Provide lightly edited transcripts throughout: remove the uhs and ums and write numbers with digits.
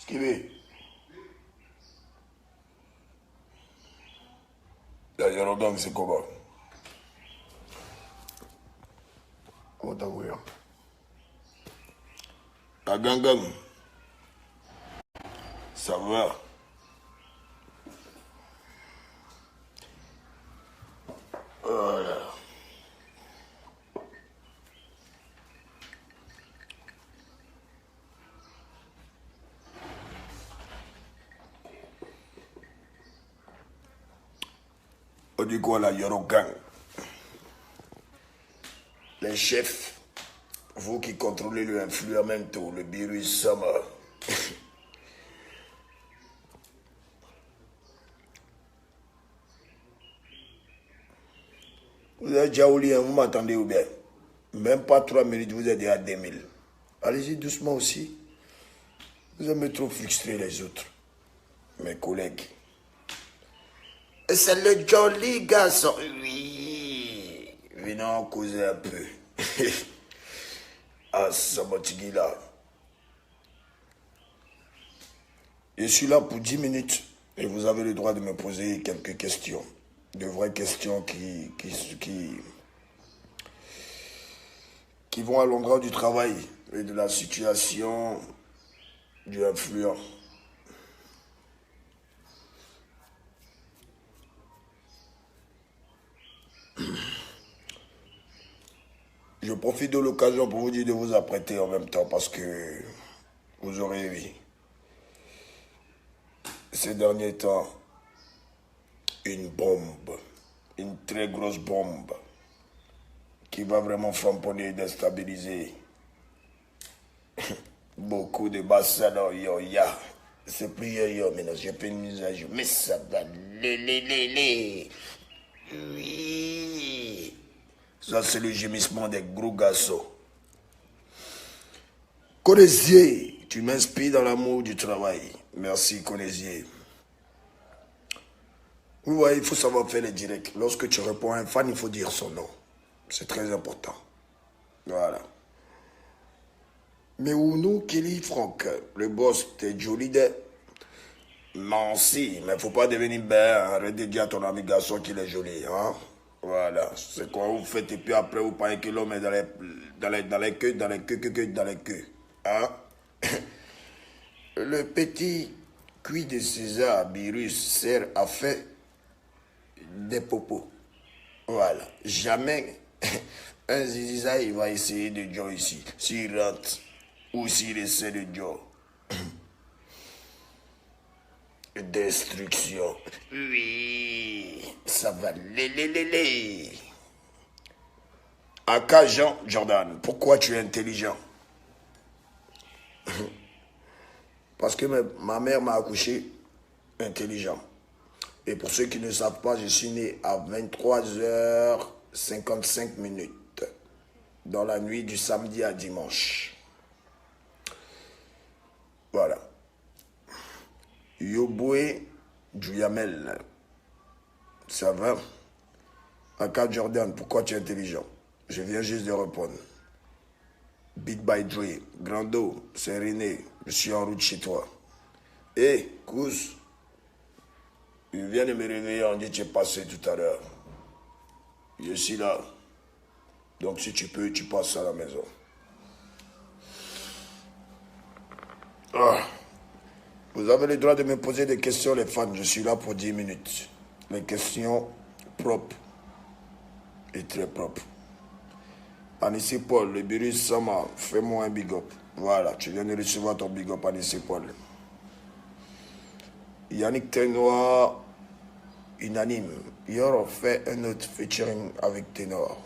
Skibi. La Yorogang, c'est comment? Comment t'as vu? La Gangang. Ça va? Voilà. On dit quoi la Yorogang? Les chefs, vous qui contrôlez le influamento, le virus Sama. Vous êtes déjà au lit, vous m'entendez ou bien? Même pas 3 minutes, vous êtes déjà à 2000. Allez-y doucement aussi. Vous aimez trop frustrer les autres, mes collègues. Et c'est le joli garçon. Oui. Venons causer un peu. Ah, Samotigui là. Je suis là pour 10 minutes et vous avez le droit de me poser quelques questions. De vraies questions qui vont à l'endroit du travail et de la situation du influent. Je profite de l'occasion pour vous dire de vous apprêter en même temps parce que vous aurez vu ces derniers temps une bombe, une très grosse bombe qui va vraiment framponner et déstabiliser beaucoup de Bassano Yoya. C'est plus yo, mais non, j'ai fait une mise à jour. Mais ça va, Oui. Ça, c'est le gémissement des gros garçons. Conésier, tu m'inspires dans l'amour du travail. Merci, Conésier. Vous voyez, il faut savoir faire les directs. Lorsque tu réponds à un fan, il faut dire son nom. C'est très important. Voilà. Mais où nous, Kelly Franck, le boss, t'es joli de... Non, si, mais il ne faut pas devenir bête. Arrête de dire à ton ami garçon qu'il est joli. Hein? Voilà. C'est quoi vous faites et puis après vous parlez que l'homme est dans les queues. Hein? Le petit cuit de César Virus sert à faire des popos. Voilà. Jamais un ziza il va essayer de jouer ici. S'il rentre ou s'il essaie de jouer. Destruction. Oui. Ça va. Aka Jean Jordan, pourquoi tu es intelligent? Parce que ma mère m'a accouché intelligent. Et pour ceux qui ne savent pas, je suis né à 23h55 dans la nuit du samedi à dimanche. Voilà. Yoboué Djouyamel, ça va? Aka Jordan, pourquoi tu es intelligent? Je viens juste de répondre. Big by Dre, Grando, c'est René, je suis en route chez toi. Hé, Kous, il vient de me réveiller, on dit que tu es passé tout à l'heure. Je suis là. Donc si tu peux, tu passes à la maison. Ah. Vous avez le droit de me poser des questions, les fans. Je suis là pour 10 minutes. Les questions propres et très propres. Anissé Paul, le virus Sama, fais-moi un big up. Voilà, tu viens de recevoir ton big up, Anissé Paul. Yannick Ténor, unanime. Hier, on fait un autre featuring avec Ténor.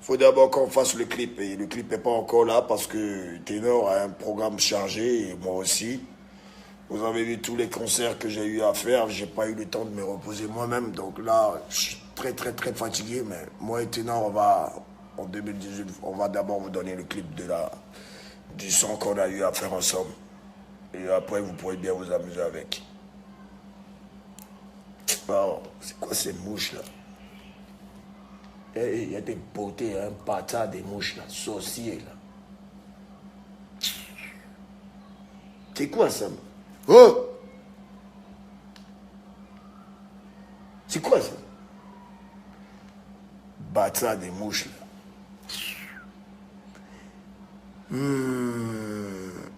Il faut d'abord qu'on fasse le clip. Et le clip n'est pas encore là parce que Ténor a un programme chargé et moi aussi. Vous avez vu tous les concerts que j'ai eu à faire. J'ai pas eu le temps de me reposer moi-même. Donc là, je suis très fatigué. Mais moi et Ténor, en 2018, on va d'abord vous donner le clip du son qu'on a eu à faire ensemble. Et après, vous pourrez bien vous amuser avec. Oh, c'est quoi ces mouches là? Il y a des beautés, un patin des mouches là, sorciers là. C'est quoi ça? Oh! C'est quoi ça? Bâtard des mouches là.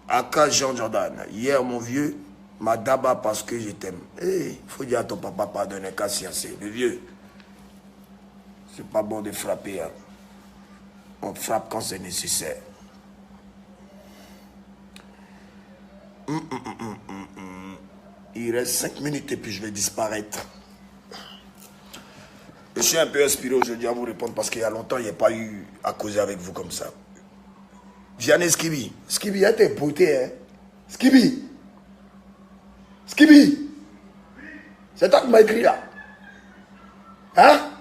Aka Jean Jordan. Hier mon vieux m'a d'abord parce que je t'aime. Eh, faut dire à ton papa pardonner qu'à sciencer. Le vieux. C'est pas bon de frapper. Hein. On frappe quand c'est nécessaire. Il reste 5 minutes et puis je vais disparaître. Je suis un peu inspiré aujourd'hui à vous répondre parce qu'il y a longtemps, il n'y a pas eu à causer avec vous comme ça. Vianney Skibi. Skibi, elle t'es beauté, hein. Skibi. Skibi. C'est toi qui m'as écrit là. Hein?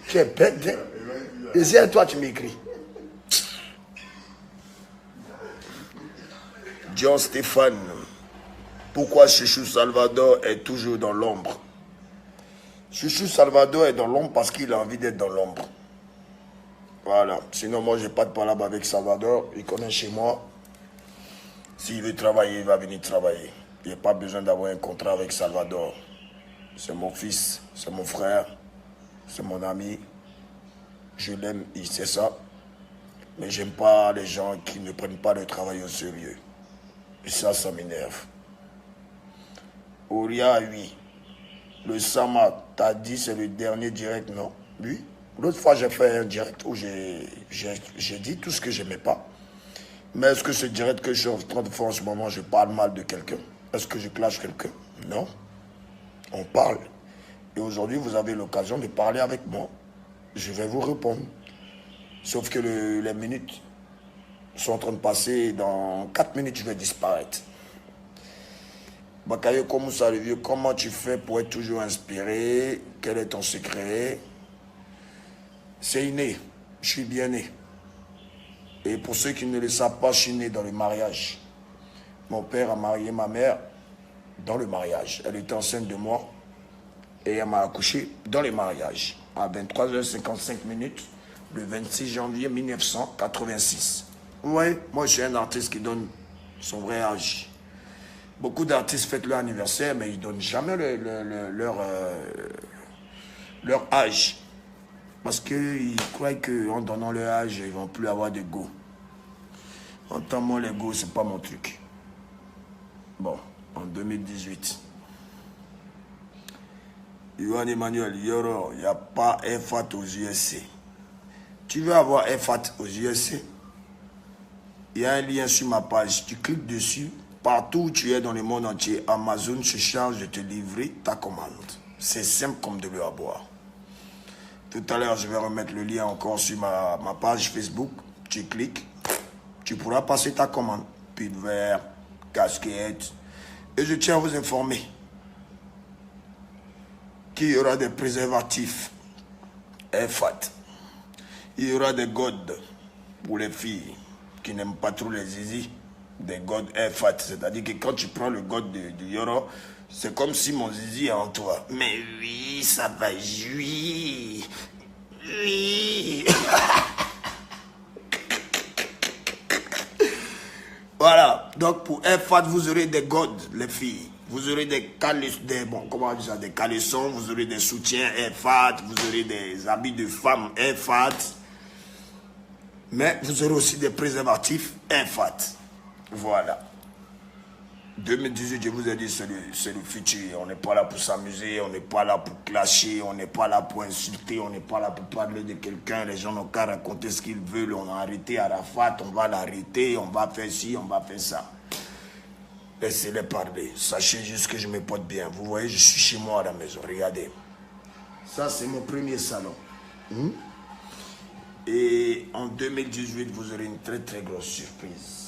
Tu es bête, hein? Et c'est toi qui m'écris. John Stéphane. Pourquoi Chouchou Salvador est toujours dans l'ombre? Chouchou Salvador est dans l'ombre parce qu'il a envie d'être dans l'ombre. Voilà. Sinon, moi, je n'ai pas de palabre avec Salvador. Il connaît chez moi. S'il veut travailler, il va venir travailler. Il n'y a pas besoin d'avoir un contrat avec Salvador. C'est mon fils, c'est mon frère, c'est mon ami. Je l'aime, il sait ça. Mais j'aime pas les gens qui ne prennent pas le travail au sérieux. Et ça m'énerve. Auria, oui. Le Sama, t'as dit c'est le dernier direct, non? Oui. L'autre fois, j'ai fait un direct où j'ai dit tout ce que j'aimais pas. Mais est-ce que ce direct que je suis en train de faire en ce moment, je parle mal de quelqu'un? Est-ce que je clash quelqu'un? Non. On parle. Et aujourd'hui, vous avez l'occasion de parler avec moi. Je vais vous répondre. Sauf que les minutes sont en train de passer. Dans 4 minutes, je vais disparaître. Bakayo Komoussa, le vieux, comment tu fais pour être toujours inspiré? Quel est ton secret? C'est inné. Je suis bien né. Et pour ceux qui ne le savent pas, je suis né dans le mariage. Mon père a marié ma mère dans le mariage. Elle était enceinte de moi et elle m'a accouché dans le mariage. À 23h55 le 26 janvier 1986. Ouais, moi je suis un artiste qui donne son vrai âge. Beaucoup d'artistes fêtent leur anniversaire, mais ils ne donnent jamais leur âge. Parce qu'ils croient qu'en donnant leur âge, ils ne vont plus avoir de go. Entends, moi, les go, ce n'est pas mon truc. Bon, en 2018. Yohan Emmanuel, Yoro, il n'y a pas FAT aux USC. Tu veux avoir FAT aux USC? Il y a un lien sur ma page. Tu cliques dessus. Partout où tu es dans le monde entier, Amazon se charge de te livrer ta commande. C'est simple comme de l'eau à boire. Tout à l'heure, je vais remettre le lien encore sur ma page Facebook. Tu cliques, tu pourras passer ta commande. Pull vert, casquette. Et je tiens à vous informer qu'il y aura des préservatifs FAT. Il y aura des godes pour les filles qui n'aiment pas trop les zizi. Des godes FAT. C'est-à-dire que quand tu prends le god de Yoro, c'est comme si mon zizi est en toi. Mais oui, ça va jouir. Oui. Voilà. Donc pour FAT, vous aurez des godes, les filles. Vous aurez des caleçons, vous aurez des soutiens FAT, vous aurez des habits de femmes FAT. Mais vous aurez aussi des préservatifs FAT. Voilà. 2018, je vous ai dit, c'est le futur. On n'est pas là pour s'amuser, on n'est pas là pour clasher, on n'est pas là pour insulter, on n'est pas là pour parler de quelqu'un. Les gens n'ont qu'à raconter ce qu'ils veulent. On a arrêté Arafat, on va l'arrêter, on va faire ci, on va faire ça. Laissez-les parler. Sachez juste que je me porte bien. Vous voyez, je suis chez moi à la maison. Regardez. Ça, c'est mon premier salon. Et en 2018, vous aurez une très très grosse surprise.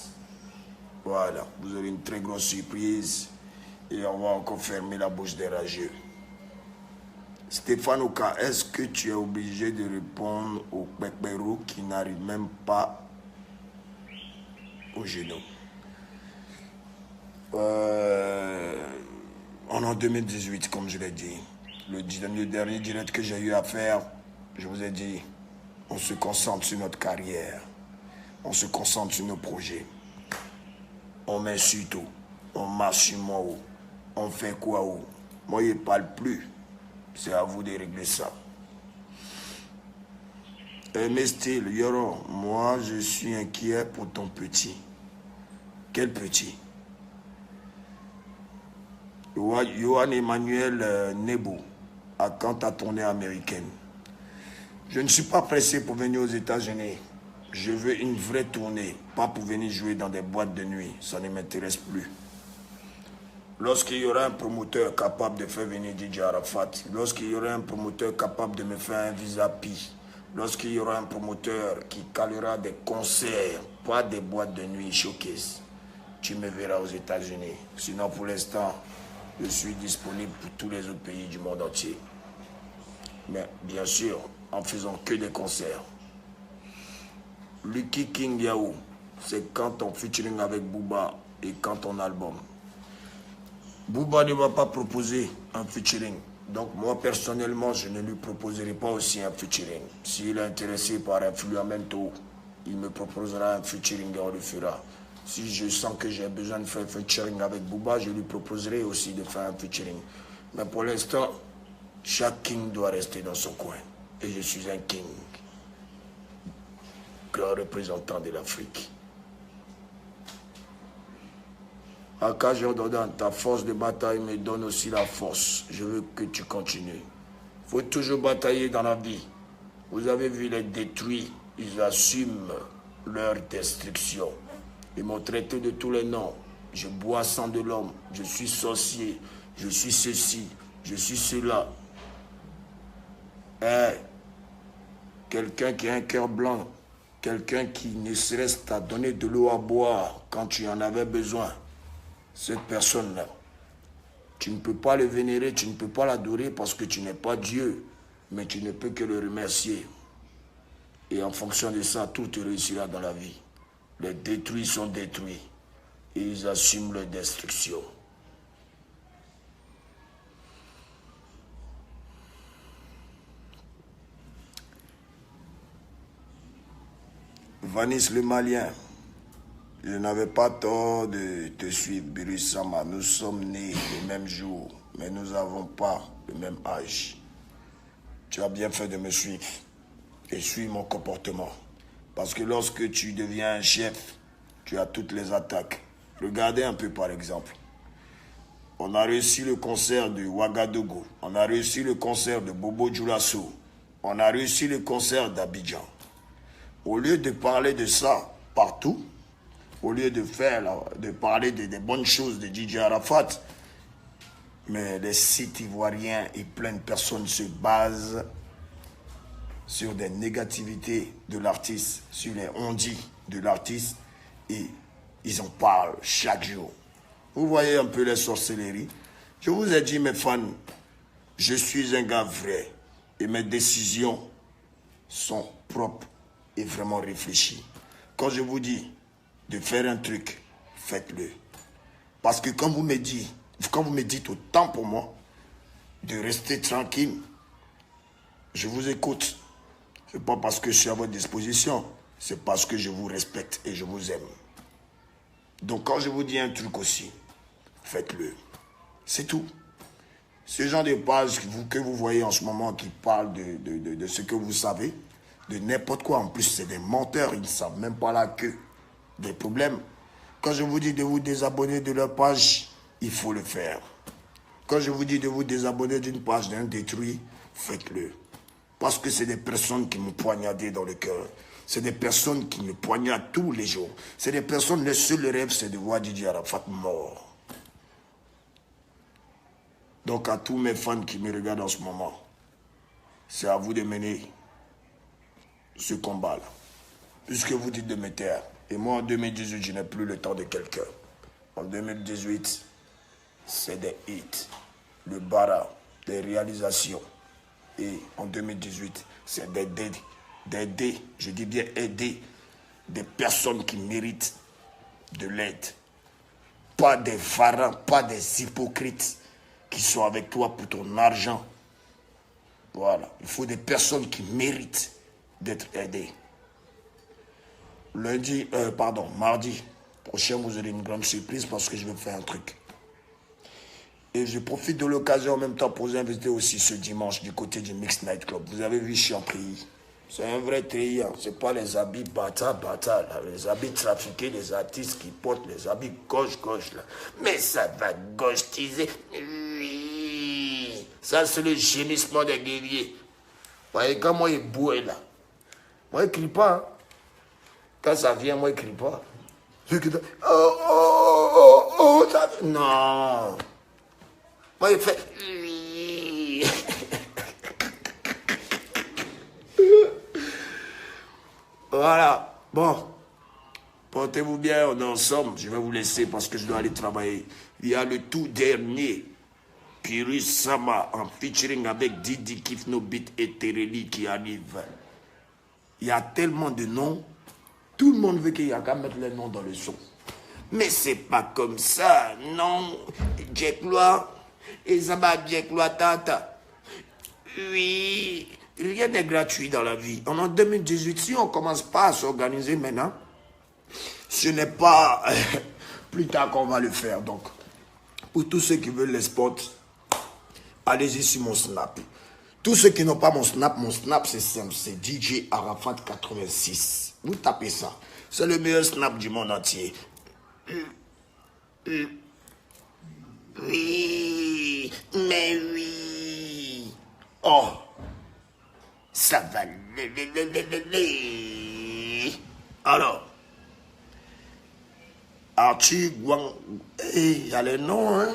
Voilà, vous aurez une très grosse surprise et on va encore fermer la bouche des rageux. Stéphane Oka, est-ce que tu es obligé de répondre aux Pekberou qui n'arrivent même pas au genou? En 2018, comme je l'ai dit, le dernier direct que j'ai eu à faire, je vous ai dit, on se concentre sur notre carrière. On se concentre sur nos projets. On met sur tout. On marche sur moi où. On fait quoi où. Moi, je ne parle plus. C'est à vous de régler ça. Mais still, Yoro, moi, je suis inquiet pour ton petit. Quel petit? Johan Emmanuel Nebo, à quand ta tournée américaine? Je ne suis pas pressé pour venir aux États-Unis. Je veux une vraie tournée, pas pour venir jouer dans des boîtes de nuit. Ça ne m'intéresse plus. Lorsqu'il y aura un promoteur capable de faire venir DJ Arafat, lorsqu'il y aura un promoteur capable de me faire un visa PI, lorsqu'il y aura un promoteur qui calera des concerts, pas des boîtes de nuit showcase, tu me verras aux États-Unis. Sinon, pour l'instant, je suis disponible pour tous les autres pays du monde entier. Mais bien sûr, en faisant que des concerts. Lucky King Yahoo, c'est quand ton featuring avec Booba et quand ton album. Booba ne va pas proposer un featuring. Donc moi personnellement, je ne lui proposerai pas aussi un featuring. S'il est intéressé par un Fluamento, il me proposera un featuring et on le fera. Si je sens que j'ai besoin de faire un featuring avec Booba, je lui proposerai aussi de faire un featuring. Mais pour l'instant, chaque king doit rester dans son coin. Et je suis un king, grand représentant de l'Afrique. Aka Jordan, ta force de bataille me donne aussi la force. Je veux que tu continues. Il faut toujours batailler dans la vie. Vous avez vu les détruits, ils assument leur destruction. Ils m'ont traité de tous les noms. Je bois sang de l'homme, je suis sorcier, je suis ceci, je suis cela. Quelqu'un qui a un cœur blanc, quelqu'un qui ne serait-ce t'a donné de l'eau à boire quand tu en avais besoin. Cette personne-là, tu ne peux pas le vénérer, tu ne peux pas l'adorer parce que tu n'es pas Dieu, mais tu ne peux que le remercier. Et en fonction de ça, tout te réussira dans la vie. Les détruits sont détruits et ils assument leur destruction. Vanis le Malien, je n'avais pas tort de te suivre, Birusama. Nous sommes nés le même jour, mais nous n'avons pas le même âge. Tu as bien fait de me suivre et suivre mon comportement. Parce que lorsque tu deviens un chef, tu as toutes les attaques. Regardez un peu par exemple. On a réussi le concert de Ouagadougou. On a réussi le concert de Bobo Dioulasso. On a réussi le concert d'Abidjan. Au lieu de parler de ça partout, au lieu de parler des bonnes choses de DJ Arafat, mais les sites ivoiriens et plein de personnes se basent sur des négativités de l'artiste, sur les on-dit de l'artiste, et ils en parlent chaque jour. Vous voyez un peu les sorcelleries. Je vous ai dit, mes fans, je suis un gars vrai, et mes décisions sont propres et vraiment réfléchies. Quand je vous dis de faire un truc, faites-le. Parce que quand vous me dites autant pour moi de rester tranquille, je vous écoute. Ce n'est pas parce que je suis à votre disposition, c'est parce que je vous respecte et je vous aime. Donc quand je vous dis un truc aussi, faites-le. C'est tout. Ce genre de pages que vous voyez en ce moment qui parlent de ce que vous savez, de n'importe quoi. En plus, c'est des menteurs, ils ne savent même pas la queue. Des problèmes. Quand je vous dis de vous désabonner de leur page, il faut le faire. Quand je vous dis de vous désabonner d'une page d'un détruit, faites-le. Parce que c'est des personnes qui me poignardent dans le cœur. C'est des personnes qui me poignardent tous les jours. C'est des personnes, le seul rêve, c'est de voir DJ Arafat mort. Donc à tous mes fans qui me regardent en ce moment, c'est à vous de mener ce combat-là. Puisque vous dites de me taire. Et moi, en 2018, je n'ai plus le temps de quelqu'un. En 2018, c'est des hits, le bara, des réalisations. Et en 2018, c'est d'aider, je dis bien aider, des personnes qui méritent de l'aide. Pas des varans, pas des hypocrites qui sont avec toi pour ton argent. Voilà, il faut des personnes qui méritent d'être aidées. mardi prochain, vous aurez une grande surprise parce que je vais faire un truc. Et je profite de l'occasion en même temps pour vous inviter aussi ce dimanche du côté du Mix Night Club. Vous avez vu, je suis en treillis. C'est un vrai treillis, hein. C'est pas les habits bata, là. Les habits trafiqués, les artistes qui portent les habits gauche, là. Mais ça va gauchetiser. Oui. Ça, c'est le gémissement des guerriers. Vous voyez, quand moi, il bouille là. Moi, il crie pas. Hein. Quand ça vient, moi, il crie pas. Non. Moi, il fait... Voilà. Bon. Portez-vous bien, on est ensemble. Je vais vous laisser parce que je dois aller travailler. Il y a le tout dernier Pyrrhus Sama en featuring avec Didi Kifno Beat et Tereli qui arrive. Il y a tellement de noms. Tout le monde veut qu'il y a qu'à mettre les noms dans le son. Mais c'est pas comme ça, non. Jack Loa, Isabelle Jack Loa Tata. Oui, rien n'est gratuit dans la vie. En 2018, si on ne commence pas à s'organiser maintenant, ce n'est pas plus tard qu'on va le faire. Donc, pour tous ceux qui veulent les spots, allez-y sur mon Snap. Tous ceux qui n'ont pas mon Snap c'est simple, c'est DJ Arafat 86. Vous tapez ça. C'est le meilleur Snap du monde entier. Oui, mais oui. Oh, ça va. Alors, Archie Guang, il y a le nom, hein.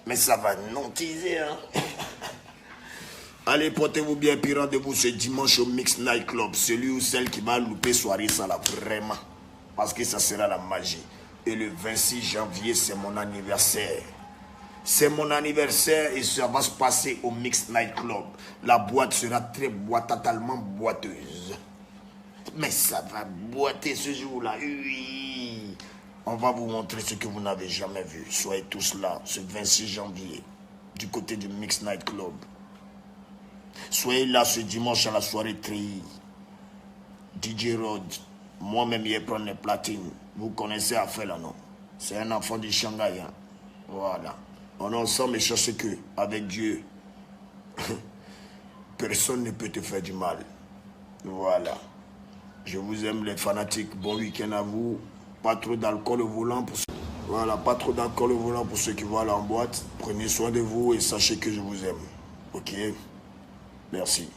Mais ça va non teaser, hein. Allez, portez-vous bien, puis rendez-vous ce dimanche au Mix Night Club. Celui ou celle qui va louper soirée, ça là, vraiment. Parce que ça sera la magie. Et le 26 janvier, c'est mon anniversaire. C'est mon anniversaire et ça va se passer au Mix Night Club. La boîte sera totalement boiteuse. Mais ça va boiter ce jour-là, oui. On va vous montrer ce que vous n'avez jamais vu. Soyez tous là, ce 26 janvier, du côté du Mix Night Club. Soyez là ce dimanche à la soirée treillis. DJ Rod, moi-même, il prendre les platines. Vous connaissez Afel, là, non? C'est un enfant du Shanghai. Hein? Voilà. On est ensemble et cherche que, avec Dieu, personne ne peut te faire du mal. Voilà. Je vous aime, les fanatiques. Bon week-end à vous. Pas trop d'alcool au volant pour ceux... Voilà, pas trop d'alcool au volant pour ceux qui vont aller en boîte. Prenez soin de vous et sachez que je vous aime. Ok? Merci.